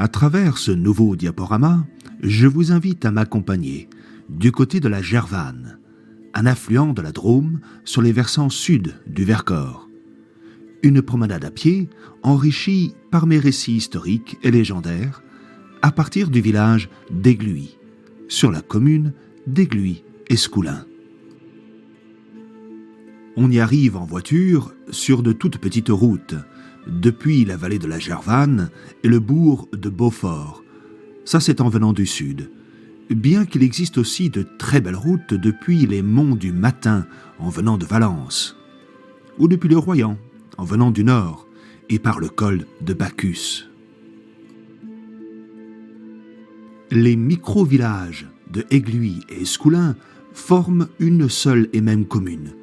À travers ce nouveau diaporama, je vous invite à m'accompagner du côté de la Gervanne, un affluent de la Drôme sur les versants sud du Vercors. Une promenade à pied enrichie par mes récits historiques et légendaires à partir du village d'Aigluy, sur la commune d'Aigluy-Escoulin. On y arrive en voiture sur de toutes petites routes, depuis la vallée de la Gervanne et le bourg de Beaufort. Ça, c'est en venant du sud. Bien qu'il existe aussi de très belles routes depuis les monts du Matin en venant de Valence, ou depuis le Royan en venant du nord et par le col de Bacchus. Les micro-villages de Aigluy et Escoulin forment une seule et même commune.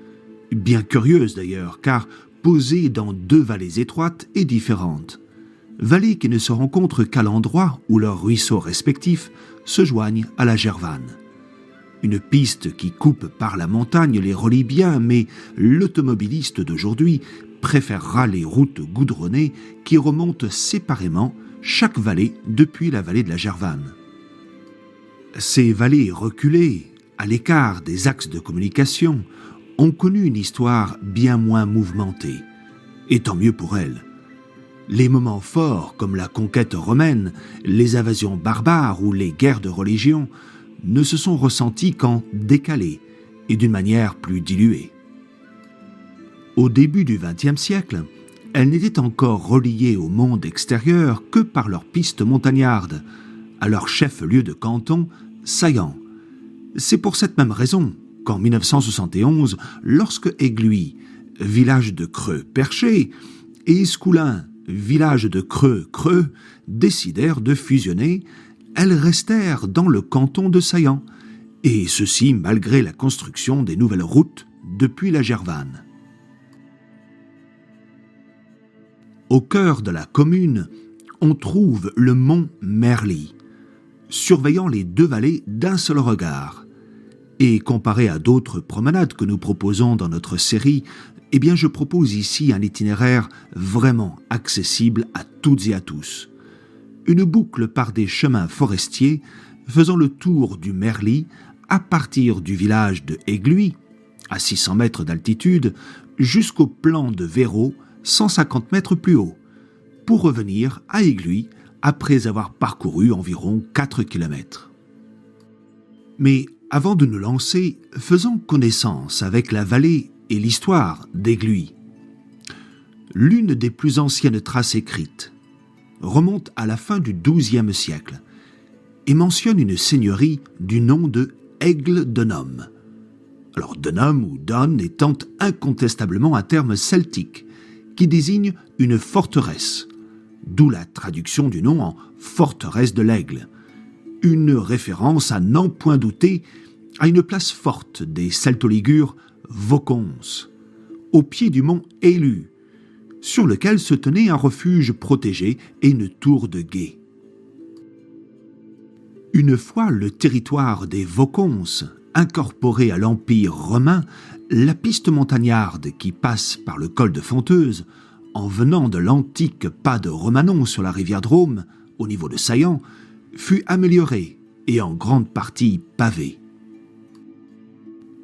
Bien curieuse d'ailleurs, car posée dans deux vallées étroites et différentes. Vallées qui ne se rencontrent qu'à l'endroit où leurs ruisseaux respectifs se joignent à la Gervanne. Une piste qui coupe par la montagne les relie bien, mais l'automobiliste d'aujourd'hui préférera les routes goudronnées qui remontent séparément chaque vallée depuis la vallée de la Gervanne. Ces vallées reculées, à l'écart des axes de communication, ont connu une histoire bien moins mouvementée, et tant mieux pour elles. Les moments forts, comme la conquête romaine, les invasions barbares ou les guerres de religion, ne se sont ressentis qu'en décalé et d'une manière plus diluée. Au début du XXe siècle, elles n'étaient encore reliées au monde extérieur que par leurs pistes montagnardes, à leur chef-lieu de canton, Saillant. C'est pour cette même raison qu'en 1971, lorsque Aigluy, village de Creux perché, et Escoulin, village de Creux, décidèrent de fusionner, elles restèrent dans le canton de Saillant, et ceci malgré la construction des nouvelles routes depuis la Gervanne. Au cœur de la commune, on trouve le mont Merly, surveillant les deux vallées d'un seul regard. Et comparé à d'autres promenades que nous proposons dans notre série, eh bien je propose ici un itinéraire vraiment accessible à toutes et à tous. Une boucle par des chemins forestiers faisant le tour du Merly à partir du village de Aigluy, à 600 mètres d'altitude, jusqu'au plan de Véro, 150 mètres plus haut, pour revenir à Aigluy après avoir parcouru environ 4 kilomètres. Mais avant de nous lancer, faisons connaissance avec la vallée et l'histoire d'Aigluy. L'une des plus anciennes traces écrites remonte à la fin du XIIe siècle et mentionne une seigneurie du nom de Aigle-Donhomme. Alors Donhomme ou Don étant incontestablement un terme celtique qui désigne une forteresse, d'où la traduction du nom en forteresse de l'Aigle. Une référence à n'en point douter à une place forte des Celtoligures, Vaucons, au pied du mont Élu, sur lequel se tenait un refuge protégé et une tour de guet. Une fois le territoire des Vaucons incorporé à l'Empire romain, la piste montagnarde qui passe par le col de Fonteuse, en venant de l'antique pas de Romanon sur la rivière Drôme, au niveau de Saillant, fut améliorée et en grande partie pavée.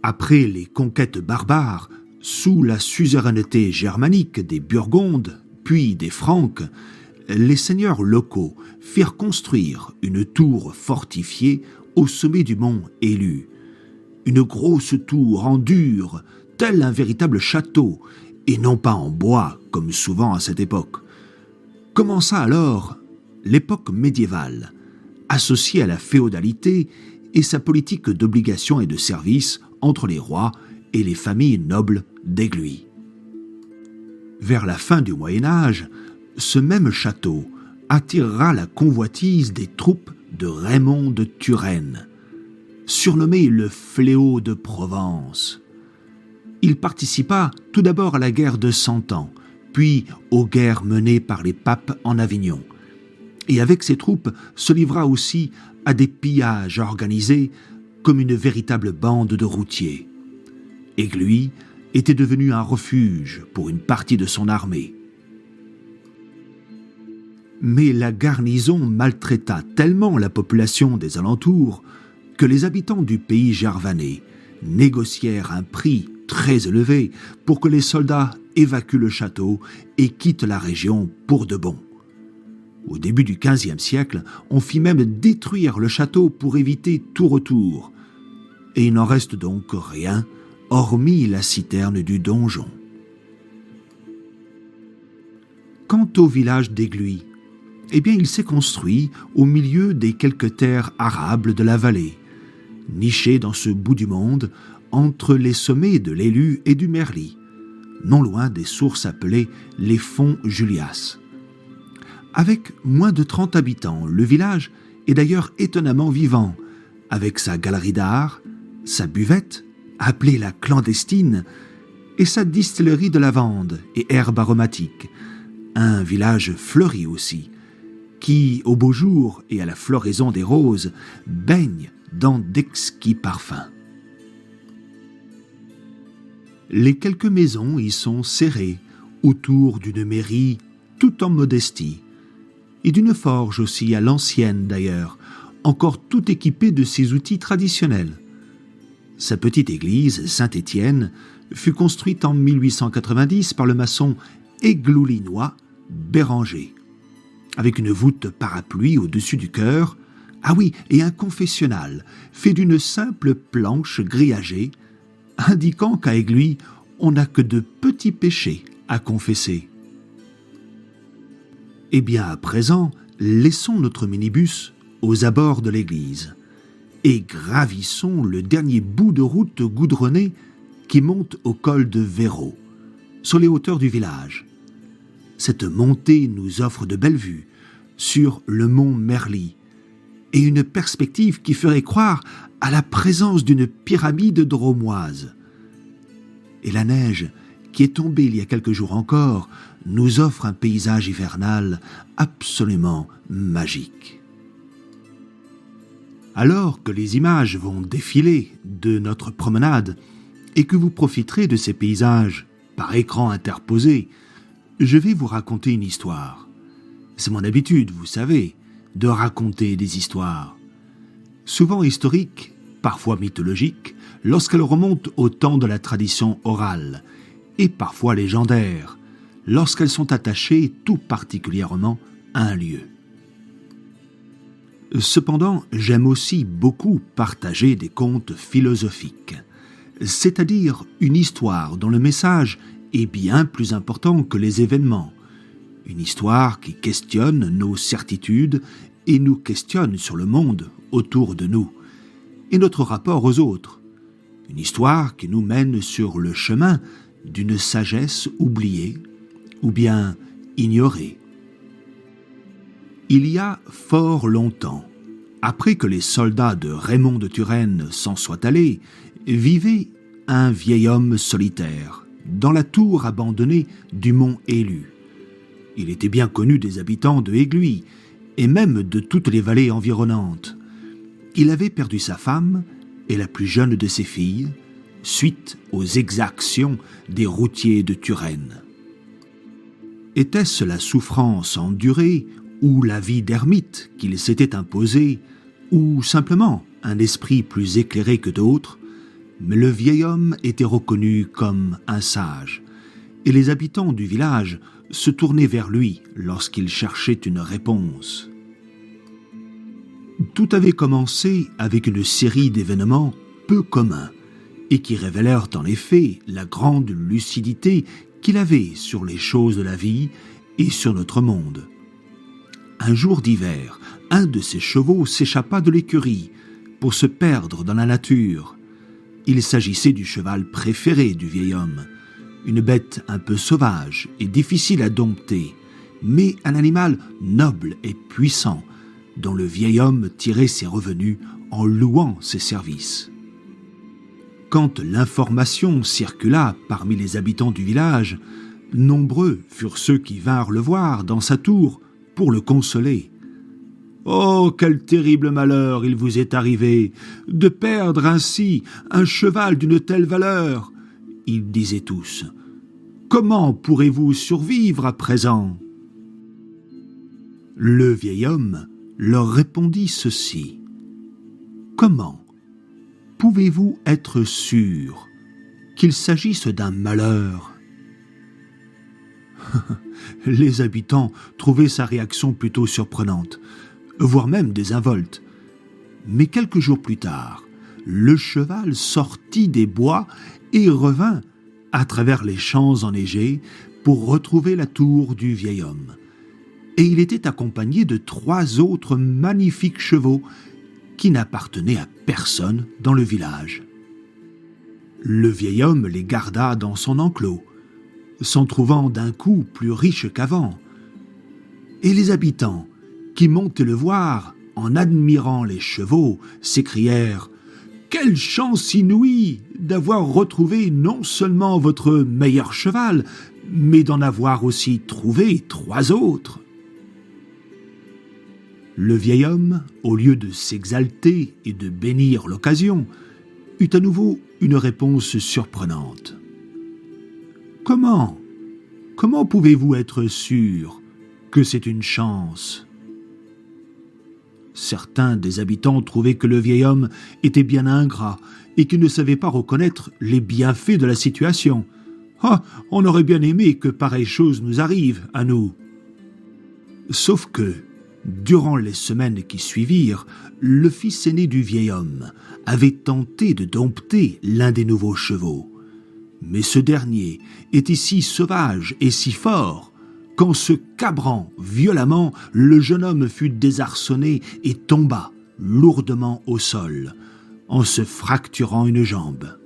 Après les conquêtes barbares, sous la suzeraineté germanique des Burgondes, puis des Franques, les seigneurs locaux firent construire une tour fortifiée au sommet du mont Élu. Une grosse tour en dur, tel un véritable château, et non pas en bois, comme souvent à cette époque. Commença alors l'époque médiévale, associée à la féodalité et sa politique d'obligation et de service entre les rois et les familles nobles d'Aigluy. Vers la fin du Moyen-Âge, ce même château attirera la convoitise des troupes de Raymond de Turenne, surnommé le Fléau de Provence. Il participa tout d'abord à la guerre de Cent Ans, puis aux guerres menées par les papes en Avignon. Et avec ses troupes se livra aussi à des pillages organisés comme une véritable bande de routiers. Aigluy était devenu un refuge pour une partie de son armée. Mais la garnison maltraita tellement la population des alentours que les habitants du pays gervanais négocièrent un prix très élevé pour que les soldats évacuent le château et quittent la région pour de bon. Au début du XVe siècle, on fit même détruire le château pour éviter tout retour. Et il n'en reste donc rien, hormis la citerne du donjon. Quant au village d'Aigluy, eh bien il s'est construit au milieu des quelques terres arables de la vallée, niché dans ce bout du monde, entre les sommets de l'Élu et du Merly, non loin des sources appelées les fonds Julias. Avec moins de 30 habitants, le village est d'ailleurs étonnamment vivant, avec sa galerie d'art, sa buvette, appelée la clandestine, et sa distillerie de lavande et herbes aromatiques. Un village fleuri aussi, qui, au beau jour et à la floraison des roses, baigne dans d'exquis parfums. Les quelques maisons y sont serrées autour d'une mairie tout en modestie, et d'une forge aussi à l'ancienne d'ailleurs, encore tout équipée de ses outils traditionnels. Sa petite église, Saint-Étienne, fut construite en 1890 par le maçon égloulinois Béranger, avec une voûte parapluie au-dessus du chœur, ah oui, et un confessionnal fait d'une simple planche grillagée, indiquant qu'à Aigluy, on n'a que de petits péchés à confesser. Eh bien, à présent, laissons notre minibus aux abords de l'église et gravissons le dernier bout de route goudronnée qui monte au col de Véro, sur les hauteurs du village. Cette montée nous offre de belles vues sur le mont Merly et une perspective qui ferait croire à la présence d'une pyramide drômoise. Et la neige, qui est tombée il y a quelques jours encore, nous offre un paysage hivernal absolument magique. Alors que les images vont défiler de notre promenade et que vous profiterez de ces paysages par écran interposé, je vais vous raconter une histoire. C'est mon habitude, vous savez, de raconter des histoires. Souvent historiques, parfois mythologiques, lorsqu'elles remontent au temps de la tradition orale, et parfois légendaires, lorsqu'elles sont attachées tout particulièrement à un lieu. Cependant, j'aime aussi beaucoup partager des contes philosophiques, c'est-à-dire une histoire dont le message est bien plus important que les événements, une histoire qui questionne nos certitudes et nous questionne sur le monde autour de nous et notre rapport aux autres, une histoire qui nous mène sur le chemin d'une sagesse oubliée ou bien ignorée. Il y a fort longtemps, après que les soldats de Raymond de Turenne s'en soient allés, vivait un vieil homme solitaire dans la tour abandonnée du mont Élu. Il était bien connu des habitants de Aigluy et même de toutes les vallées environnantes. Il avait perdu sa femme et la plus jeune de ses filles, suite aux exactions des routiers de Turenne. Était-ce la souffrance endurée ou la vie d'ermite qu'il s'était imposée, ou simplement un esprit plus éclairé que d'autres, mais le vieil homme était reconnu comme un sage, et les habitants du village se tournaient vers lui lorsqu'ils cherchaient une réponse. Tout avait commencé avec une série d'événements peu communs, et qui révélèrent en effet la grande lucidité qu'il avait sur les choses de la vie et sur notre monde. Un jour d'hiver, un de ses chevaux s'échappa de l'écurie pour se perdre dans la nature. Il s'agissait du cheval préféré du vieil homme, une bête un peu sauvage et difficile à dompter, mais un animal noble et puissant, dont le vieil homme tirait ses revenus en louant ses services. Quand l'information circula parmi les habitants du village, nombreux furent ceux qui vinrent le voir dans sa tour pour le consoler. « Oh, quel terrible malheur il vous est arrivé, de perdre ainsi un cheval d'une telle valeur !» ils disaient tous. « Comment pourrez-vous survivre à présent ?» Le vieil homme leur répondit ceci. « Comment pouvez-vous être sûr qu'il s'agisse d'un malheur ?» Les habitants trouvaient sa réaction plutôt surprenante, voire même désinvolte. Mais quelques jours plus tard, le cheval sortit des bois et revint à travers les champs enneigés pour retrouver la tour du vieil homme. Et il était accompagné de 3 autres magnifiques chevaux qui n'appartenaient à personne dans le village. Le vieil homme les garda dans son enclos, s'en trouvant d'un coup plus riche qu'avant. Et les habitants, qui montaient le voir en admirant les chevaux, s'écrièrent « Quelle chance inouïe d'avoir retrouvé non seulement votre meilleur cheval, mais d'en avoir aussi trouvé 3 autres !» Le vieil homme, au lieu de s'exalter et de bénir l'occasion, eut à nouveau une réponse surprenante. « Comment pouvez-vous être sûr que c'est une chance ?» Certains des habitants trouvaient que le vieil homme était bien ingrat et qu'il ne savait pas reconnaître les bienfaits de la situation. « Ah, on aurait bien aimé que pareille chose nous arrive, à nous !» Sauf que, durant les semaines qui suivirent, le fils aîné du vieil homme avait tenté de dompter l'un des nouveaux chevaux. Mais ce dernier était si sauvage et si fort qu'en se cabrant violemment, le jeune homme fut désarçonné et tomba lourdement au sol, en se fracturant une jambe.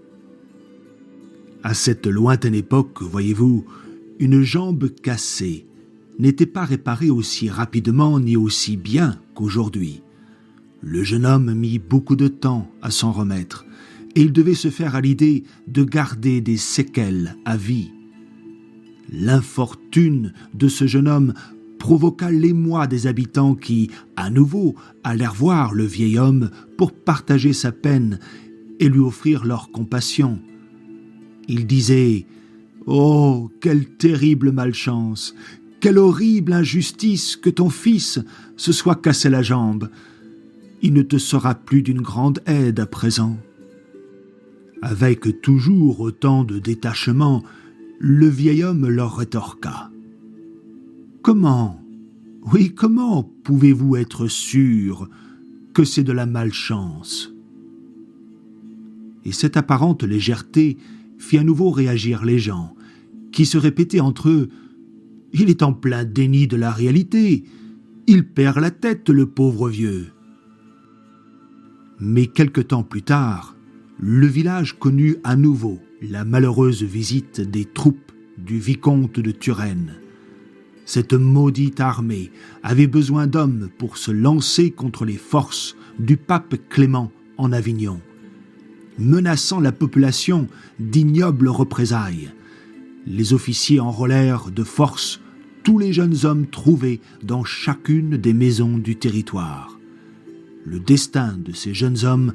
À cette lointaine époque, voyez-vous, une jambe cassée n'était pas réparée aussi rapidement ni aussi bien qu'aujourd'hui. Le jeune homme mit beaucoup de temps à s'en remettre, et il devait se faire à l'idée de garder des séquelles à vie. L'infortune de ce jeune homme provoqua l'émoi des habitants qui, à nouveau, allèrent voir le vieil homme pour partager sa peine et lui offrir leur compassion. Ils disaient « Oh, quelle terrible malchance! Quelle horrible injustice que ton fils se soit cassé la jambe! Il ne te sera plus d'une grande aide à présent. » Avec toujours autant de détachement, le vieil homme leur rétorqua. « Comment pouvez-vous être sûr que c'est de la malchance ?» Et cette apparente légèreté fit à nouveau réagir les gens, qui se répétaient entre eux « Il est en plein déni de la réalité, il perd la tête, le pauvre vieux. » Mais quelque temps plus tard, le village connut à nouveau la malheureuse visite des troupes du vicomte de Turenne. Cette maudite armée avait besoin d'hommes pour se lancer contre les forces du pape Clément en Avignon, menaçant la population d'ignobles représailles. Les officiers enrôlèrent de force tous les jeunes hommes trouvés dans chacune des maisons du territoire. Le destin de ces jeunes hommes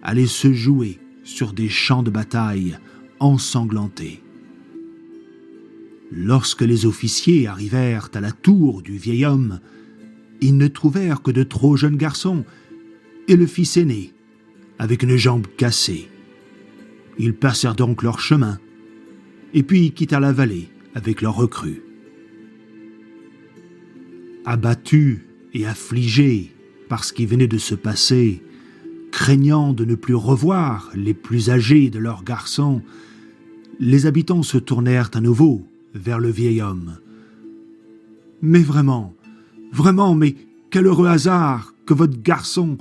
allait se jouer sur des champs de bataille ensanglantés. Lorsque les officiers arrivèrent à la tour du vieil homme, ils ne trouvèrent que de trop jeunes garçons et le fils aîné, avec une jambe cassée. Ils passèrent donc leur chemin, et puis quittèrent la vallée avec leurs recrues. Abattus et affligés par ce qui venait de se passer, craignant de ne plus revoir les plus âgés de leurs garçons, les habitants se tournèrent à nouveau vers le vieil homme. « Mais vraiment, mais quel heureux hasard que votre garçon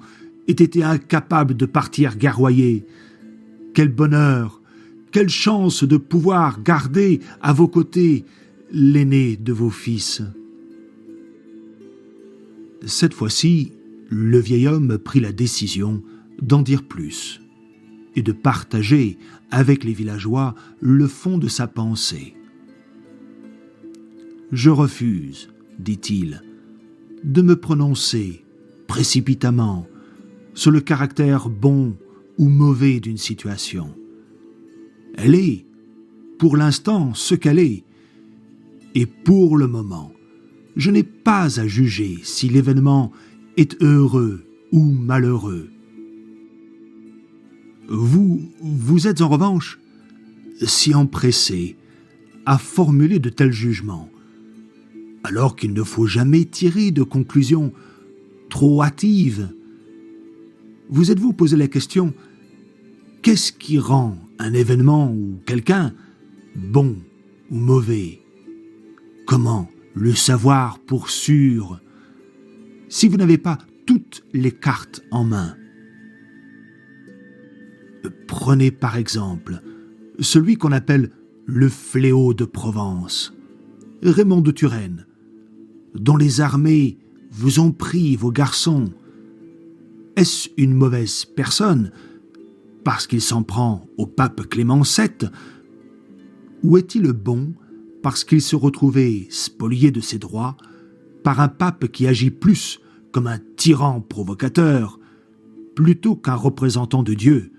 ait été incapable de partir guerroyer. Quel bonheur, quelle chance de pouvoir garder à vos côtés l'aîné de vos fils. » Cette fois-ci, le vieil homme prit la décision d'en dire plus et de partager avec les villageois le fond de sa pensée. « Je refuse, dit-il, de me prononcer précipitamment sur le caractère bon ou mauvais d'une situation. Elle est, pour l'instant, ce qu'elle est, et pour le moment, Je n'ai pas à juger si l'événement est heureux ou malheureux. Vous êtes en revanche si empressé à formuler de tels jugements, alors qu'il ne faut jamais tirer de conclusions trop hâtives. Vous êtes-vous posé la question: qu'est-ce qui rend un événement ou quelqu'un bon ou mauvais? Comment le savoir pour sûr si vous n'avez pas toutes les cartes en main? Prenez par exemple celui qu'on appelle le fléau de Provence, Raymond de Turenne, dont les armées vous ont pris vos garçons. Est-ce une mauvaise personne parce qu'il s'en prend au pape Clément VII, ou est-il bon parce qu'il se retrouvait spolié de ses droits par un pape qui agit plus comme un tyran provocateur plutôt qu'un représentant de Dieu,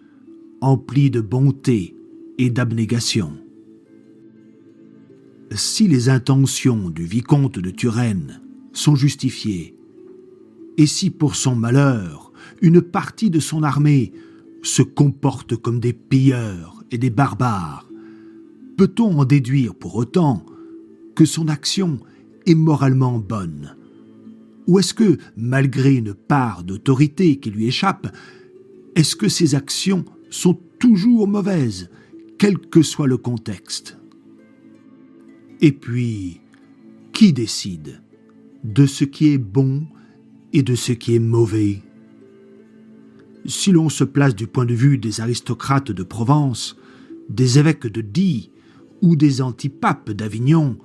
empli de bonté et d'abnégation? Si les intentions du vicomte de Turenne sont justifiées, et si pour son malheur, une partie de son armée se comporte comme des pilleurs et des barbares, peut-on en déduire pour autant que son action est moralement bonne? Ou est-ce que, malgré une part d'autorité qui lui échappe, est-ce que ses actions sont toujours mauvaises, quel que soit le contexte? Et puis, qui décide de ce qui est bon et de ce qui est mauvais? Si l'on se place du point de vue des aristocrates de Provence, des évêques de Die ou des antipapes d'Avignon,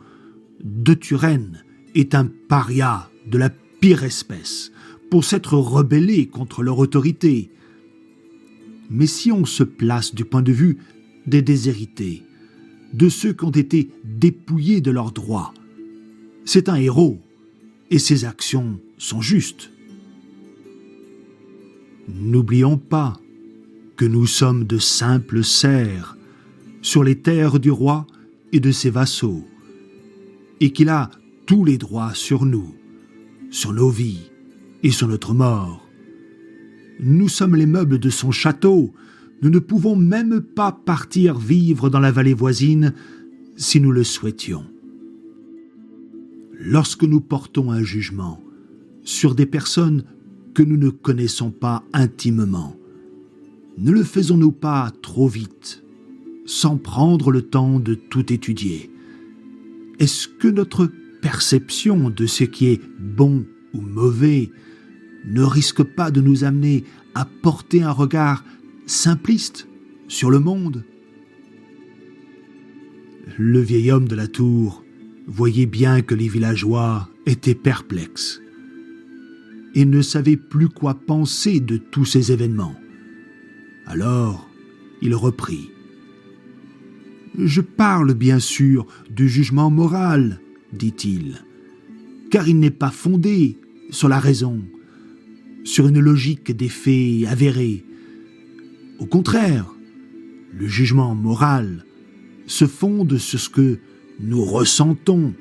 de Turenne est un paria de la pire espèce pour s'être rebellé contre leur autorité. Mais si on se place du point de vue des déshérités, de ceux qui ont été dépouillés de leurs droits, c'est un héros et ses actions sont justes. N'oublions pas que nous sommes de simples serfs sur les terres du roi et de ses vassaux, et qu'il a tous les droits sur nous, sur nos vies et sur notre mort. Nous sommes les meubles de son château, nous ne pouvons même pas partir vivre dans la vallée voisine si nous le souhaitions. Lorsque nous portons un jugement sur des personnes que nous ne connaissons pas intimement, ne le faisons-nous pas trop vite, sans prendre le temps de tout étudier? Est-ce que notre perception de ce qui est bon ou mauvais ne risque pas de nous amener à porter un regard simpliste sur le monde? Le vieil homme de la tour voyait bien que les villageois étaient perplexes et ne savaient plus quoi penser de tous ces événements. Alors, il reprit. « Je parle bien sûr du jugement moral, dit-il, car il n'est pas fondé sur la raison, sur une logique des faits avérés. Au contraire, le jugement moral se fonde sur ce que nous ressentons,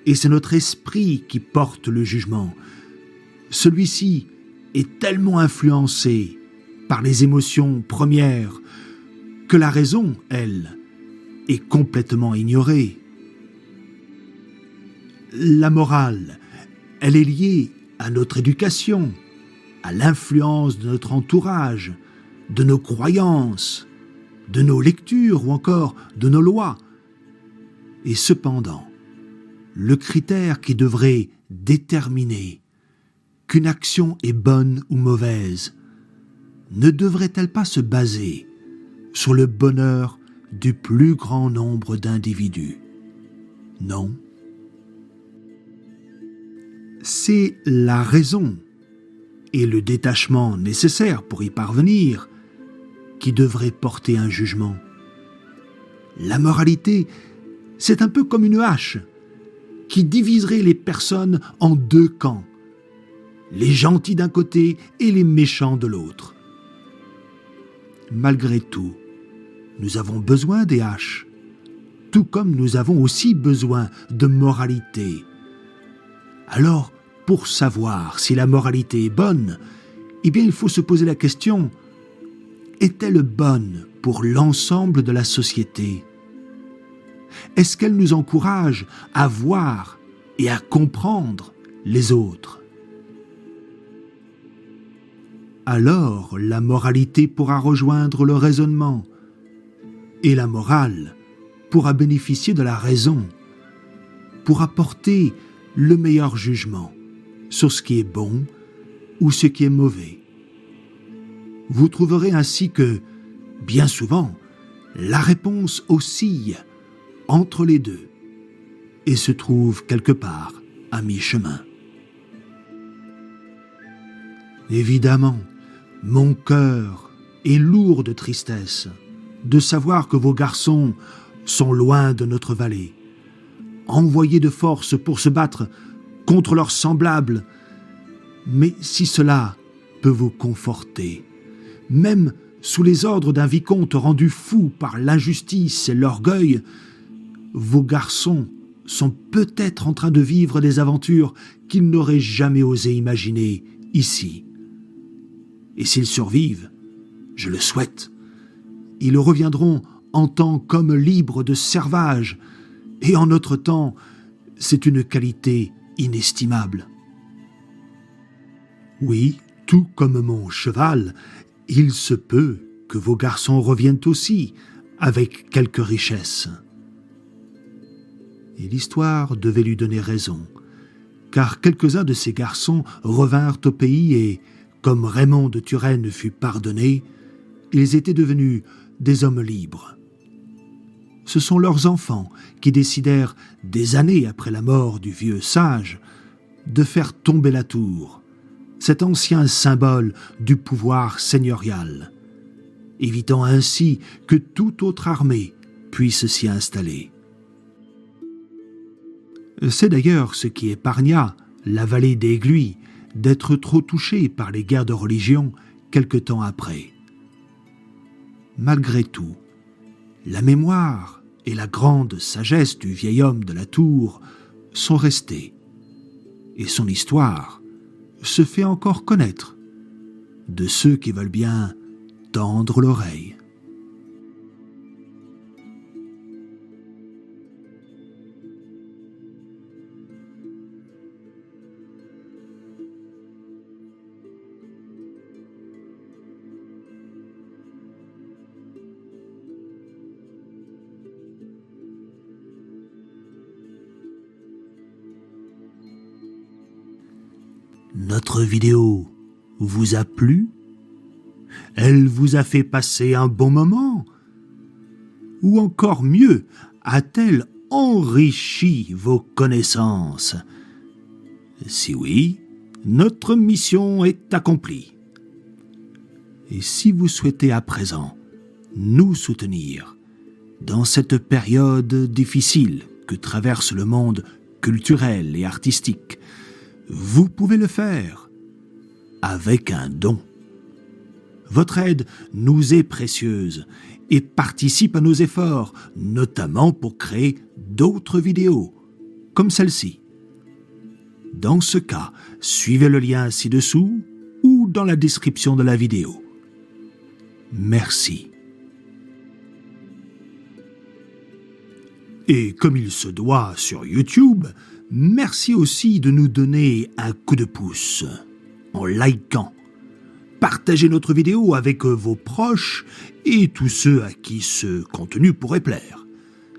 et c'est notre esprit qui porte le jugement. Celui-ci est tellement influencé par les émotions premières que la raison, elle, est complètement ignorée. La morale, elle est liée à notre éducation, à l'influence de notre entourage, de nos croyances, de nos lectures ou encore de nos lois. Et cependant, le critère qui devrait déterminer qu'une action est bonne ou mauvaise ne devrait-elle pas se baser sur le bonheur du plus grand nombre d'individus? Non. C'est la raison et le détachement nécessaire pour y parvenir qui devraient porter un jugement. La moralité, c'est un peu comme une hache qui diviserait les personnes en deux camps, les gentils d'un côté et les méchants de l'autre. Malgré tout, nous avons besoin des haches, tout comme nous avons aussi besoin de moralité, Alors, pour savoir si la moralité est bonne, eh bien il faut se poser la question, est-elle bonne pour l'ensemble de la société? Est-ce qu'elle nous encourage à voir et à comprendre les autres? Alors la moralité pourra rejoindre le raisonnement, et la morale pourra bénéficier de la raison, pourra porter le meilleur jugement sur ce qui est bon ou ce qui est mauvais. Vous trouverez ainsi que, bien souvent, la réponse oscille entre les deux et se trouve quelque part à mi-chemin. Évidemment, mon cœur est lourd de tristesse de savoir que vos garçons sont loin de notre vallée, envoyés de force pour se battre contre leurs semblables. Mais si cela peut vous conforter, même sous les ordres d'un vicomte rendu fou par l'injustice et l'orgueil, vos garçons sont peut-être en train de vivre des aventures qu'ils n'auraient jamais osé imaginer ici. Et s'ils survivent, je le souhaite, ils reviendront en tant qu'hommes libres de servage, et en notre temps, c'est une qualité inestimable. Oui, tout comme mon cheval, il se peut que vos garçons reviennent aussi avec quelques richesses. Et l'histoire devait lui donner raison, car quelques-uns de ces garçons revinrent au pays et, comme Raymond de Turenne fut pardonné, ils étaient devenus des hommes libres. Ce sont leurs enfants qui décidèrent, des années après la mort du vieux sage, de faire tomber la tour, cet ancien symbole du pouvoir seigneurial, évitant ainsi que toute autre armée puisse s'y installer. C'est d'ailleurs ce qui épargna la vallée d'Aigluy d'être trop touchée par les guerres de religion quelque temps après. Malgré tout, la mémoire et la grande sagesse du vieil homme de la tour sont restées, et son histoire se fait encore connaître de ceux qui veulent bien tendre l'oreille. Notre vidéo vous a plu? Elle vous a fait passer un bon moment? Ou encore mieux, a-t-elle enrichi vos connaissances? Si oui, notre mission est accomplie. Et si vous souhaitez à présent nous soutenir dans cette période difficile que traverse le monde culturel et artistique, vous pouvez le faire avec un don. Votre aide nous est précieuse et participe à nos efforts, notamment pour créer d'autres vidéos, comme celle-ci. Dans ce cas, suivez le lien ci-dessous ou dans la description de la vidéo. Merci. Et comme il se doit sur YouTube, merci aussi de nous donner un coup de pouce en likant. Partagez notre vidéo avec vos proches et tous ceux à qui ce contenu pourrait plaire.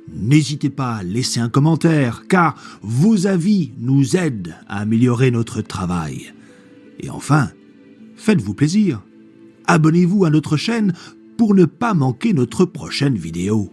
N'hésitez pas à laisser un commentaire, car vos avis nous aident à améliorer notre travail. Et enfin, faites-vous plaisir. Abonnez-vous à notre chaîne pour ne pas manquer notre prochaine vidéo.